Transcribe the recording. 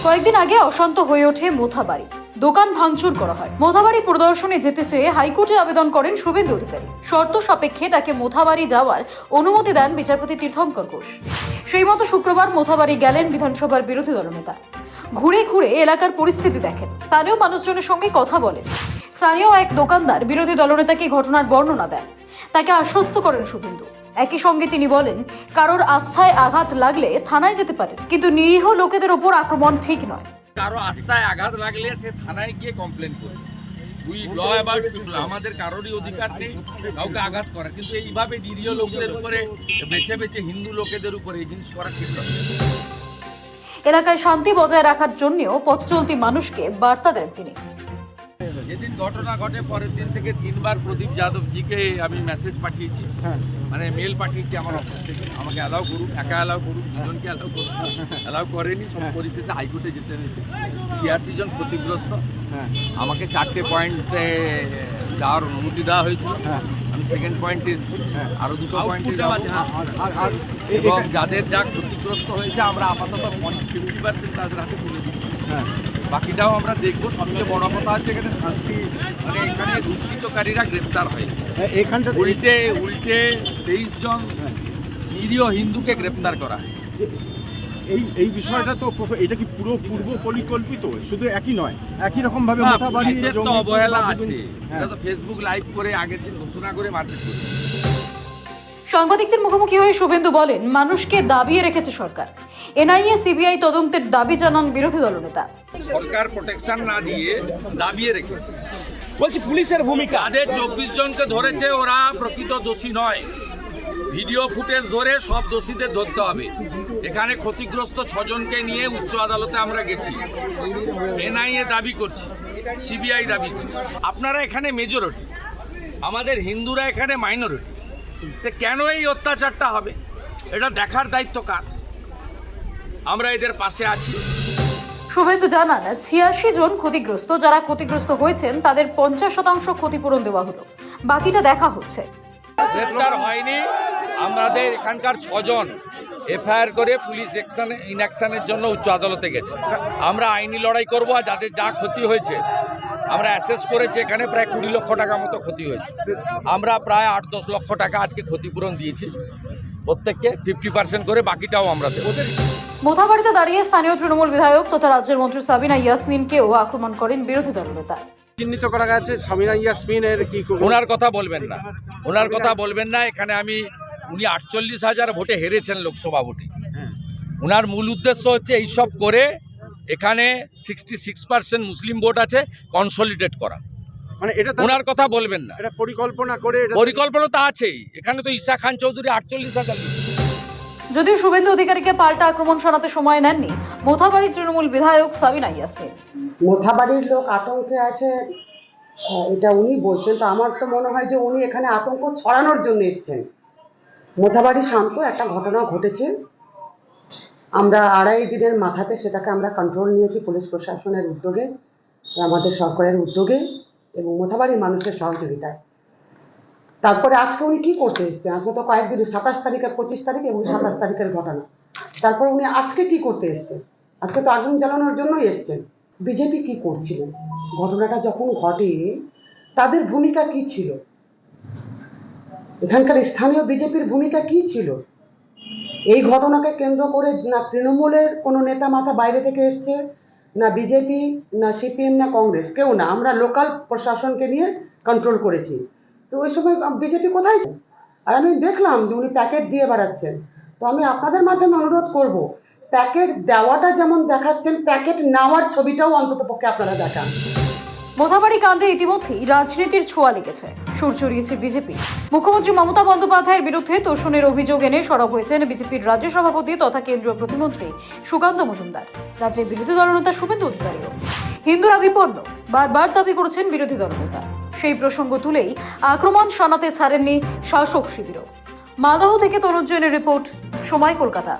কয়েকদিন আগে অশান্ত হয়ে ওঠে মোথাবাড়ি, দোকান ভাঙচুর করা হয়। মোথাবাড়ি পরিদর্শনে যেতে চেয়ে হাইকোর্টে আবেদন করেন শুভেন্দু অধিকারী। শর্ত সাপেক্ষে তাকে মোথাবাড়ি যাওয়ার অনুমতি দেন বিচারপতি তীর্থঙ্কর ঘোষ। সেই মতো শুক্রবার মোথাবাড়ি গেলেন বিধানসভার বিরোধী দলনেতা। ঘুরে ঘুরে এলাকার পরিস্থিতি দেখেন, স্থানীয় মানুষজনের সঙ্গে কথা বলেন। স্থানীয় এক দোকানদার বিরোধী দলনেতাকে ঘটনার বর্ণনা দেন, তাকে আশ্বস্ত করেন শুভেন্দু। একই সঙ্গে তিনি বলেন, কারোর আস্থায় আঘাত লাগলে থানায় যেতে পারেন, কিন্তু নিরীহ লোকেদের ওপর আক্রমণ ঠিক নয়। কারো আস্থায় আঘাত লাগলে সে থানায় গিয়ে কমপ্লেন করে। উই ল অ্যাবাউট পিপল, আমাদের কারোরই অধিকার নেই কাউকে আঘাত করা, কিন্তু এইভাবে নিরীহ লোকদের উপরে বেছে বেছে হিন্দু লোকেদের উপরে এই জিনিস করা ঠিক নয়। এলাকায় শান্তি বজায় রাখার জন্যও পথ চলতি মানুষকে বার্তা দেন তিনি। যেদিন ঘটনা ঘটে পরের দিন থেকে 3 বার প্রদীপ যাদবজিকে আমি মেসেজ পাঠিয়েছি, মানে মেল পাঠিয়েছি আমার অফিস থেকে, আমাকে অ্যালাউ করুন, একা অ্যালাউ করুন, দুজনকে অ্যালাউ করুন। অ্যালাউ করেনি, সব পরিস্থিতি হাইকোর্টে যেতে হয়েছে। 86 জন ক্ষতিগ্রস্ত, আমাকে 4টে পয়েন্টে যাওয়ার অনুমতি দেওয়া হয়েছিল। আমি সেকেন্ড পয়েন্টে এসেছি, আরও 2টো পয়েন্টে যাওয়া আছে। এবং যাদের যা ক্ষতিগ্রস্ত হয়েছে আমরা আপাতত 50% তাদের হাতে তুলে দিচ্ছি, বাকিটাও আমরা দেখবো। সবচেয়ে বড় কথা হচ্ছে এখানে শান্তি, মানে এখানে দুষ্কৃতকারীরা গ্রেপ্তার হয়। এখানটা উল্টে 23 জন নিরীহ হিন্দুকে গ্রেপ্তার করা হয়েছে। এই বিষয়টা তো এটা কি পুরো পূর্ব পরিকল্পিত? শুধু একই নয়, একই রকম ভাবে পুলিশের তো অবহেলা আছে। এটা তো ফেসবুক লাইভ করে আগের দিন ঘোষণা করে মারপিট করে। সাংবাদিকদের মুখোমুখি হয়ে শুভেন্দু বলেন, মানুষকে দাবিয়ে রেখেছে সরকার। এনআইএ সিবিআই তদন্তের দাবি জানান বিরোধী দলনেতা। সরকার প্রোটেকশন না দিয়ে দাবিয়ে রেখেছে, বলছি পুলিশের ভূমিকা। তাদের 24 জনকে ধরেছে, ওরা প্রকৃত দোষী নয়। ভিডিও ফুটেজ ধরে সব দোষীদের ধরতে হবে। এখানে ক্ষতিগ্রস্ত 6 জনকে নিয়ে উচ্চ আদালতে আমরা গেছি। এনআইএ দাবি করছি, সিবিআই দাবি করছি। আপনারা এখানে মেজরিটি, আমাদের হিন্দুরা এখানে মাইনরিটি। তো কেন এই অত্যাচারটা হবে, এটা দেখার দায়িত্ব কার? আমরা এদের পাশে আছি। শুভেন্দু জানান, 86 জন ক্ষতিগ্রস্ত, যারা ক্ষতিগ্রস্ত হয়েছেন তাদের 50% ক্ষতিপূরণ দেওয়া হলো, বাকিটা দেখা হচ্ছে। গ্রেফতার হয়নি, আমাদের এখানকার 6 জন এফআইআর করে পুলিশ ইনঅ্যাকশনের জন্য উচ্চ আদালতে গেছে। আমরা আইনি লড়াই করব। আর যাদের যা ক্ষতি হয়েছে আমরা অ্যাসেস করেছি, এখানে প্রায় 20 লক্ষ টাকা মতো ক্ষতি হয়েছে। আমরা প্রায় 8-10 লক্ষ টাকা আজকে ক্ষতিপূরণ দিয়েছি প্রত্যেককে, 50% করে, বাকিটাও আমরা দেব। মোথাবাড়িতে দাঁড়িয়ে স্থানীয় তৃণমূল বিধায়ক তথা রাজ্যের মন্ত্রী সাবিনা ইয়াসমিনকেও আক্রমণ করেন বিরোধী দলনেতা। চিহ্নিত করা গেছে সাবিনা ইয়াসমিনের কি ওনার কথা বলবেন না, ওনার কথা বলবেন না। এখানে উনি 48,000 ভোটে হেরেছেন লোকসভা ভোটে। ওনার মূল উদ্দেশ্য হচ্ছে এইসব করে এখানে 66% মুসলিম ভোট আছে, কনসলিডেট করা। মানে এটা ওনার কথা বলবেন না। এটা পরিকল্পনা করে, পরিকল্পনা তো আছেই। এখানে তো ঈশা খান চৌধুরী 48,000। যদিও শুভেন্দু অধিকারীকে পাল্টা আক্রমণ শোনাতে সময় নেননি মোথাবাড়ির তৃণমূল বিধায়ক সাবিনা ইয়াসমিন। মোথাবাড়ির লোক আতঙ্কে আছে, এটা উনি বলছেন। তো আমার তো মনে হয় যে উনি এখানে আতঙ্ক ছড়ানোর জন্য এসেছেন। মোথাবাড়ি শান্ত, একটা ঘটনা ঘটেছে, আমরা 2.5 দিনের মাথাতে সেটাকে আমরা কন্ট্রোল নিয়েছি পুলিশ প্রশাসনের উদ্যোগে, আমাদের সরকারের উদ্যোগে এবং মোথাবাড়ির মানুষের সহযোগিতায়। তারপরে আজকে উনি কি করতে এসছেন? আজকে তো কয়েকদিন, 27 তারিখ, 25 তারিখ এবং 27 তারিখের ঘটনা। তারপরে উনি আজকে কি করতে এসছেন? আজকে তো আগুন জ্বালানোর জন্যই এসছেন। বিজেপি কি করছিলেন? ঘটনাটা যখন ঘটে তাদের ভূমিকা কি ছিল? এখানকার স্থানীয় বিজেপির ভূমিকা কি ছিল? এই ঘটনাকে কেন্দ্র করে না তৃণমূলের কোনো নেতা মাথা বাইরে থেকে এসছে, না বিজেপি, না সিপিএম, না কংগ্রেস, কেউ না। আমরা লোকাল প্রশাসনকে নিয়ে কন্ট্রোল করেছি। তো ওই সময় বিজেপি কোথায়? আর আমি দেখলাম যে উনি প্যাকেট দিয়ে বেড়াচ্ছেন। তো আমি আপনাদের মাধ্যমে অনুরোধ করব, প্যাকেট দেওয়াটা যেমন দেখাচ্ছেন, প্যাকেট নেওয়ার ছবিটাও অন্তত পক্ষে আপনারা দেখান। মোথাবাড়ি কাণ্ডে ইতিমধ্যেই রাজনীতির ছোঁয়া লেগেছে, সুর চড়িয়েছে বিজেপি। মুখ্যমন্ত্রী মমতা বন্দ্যোপাধ্যায়ের বিরুদ্ধে তোষণের অভিযোগ এনে সরব হয়েছেন বিজেপির রাজ্য সভাপতি তথা কেন্দ্রীয় প্রতিমন্ত্রী সুকান্ত মজুমদার। রাজ্যের বিরোধী দলনেতা শুভেন্দু অধিকারীও হিন্দুরা বিপন্ন বারবার দাবি করেছেন বিরোধী দলনেতা। সেই প্রসঙ্গ তুলেই আক্রমণ শানাতে ছাড়েননি শাসক শিবিরও। মালদহ থেকে তনুজ জৈনের রিপোর্ট, সময়, কলকাতা।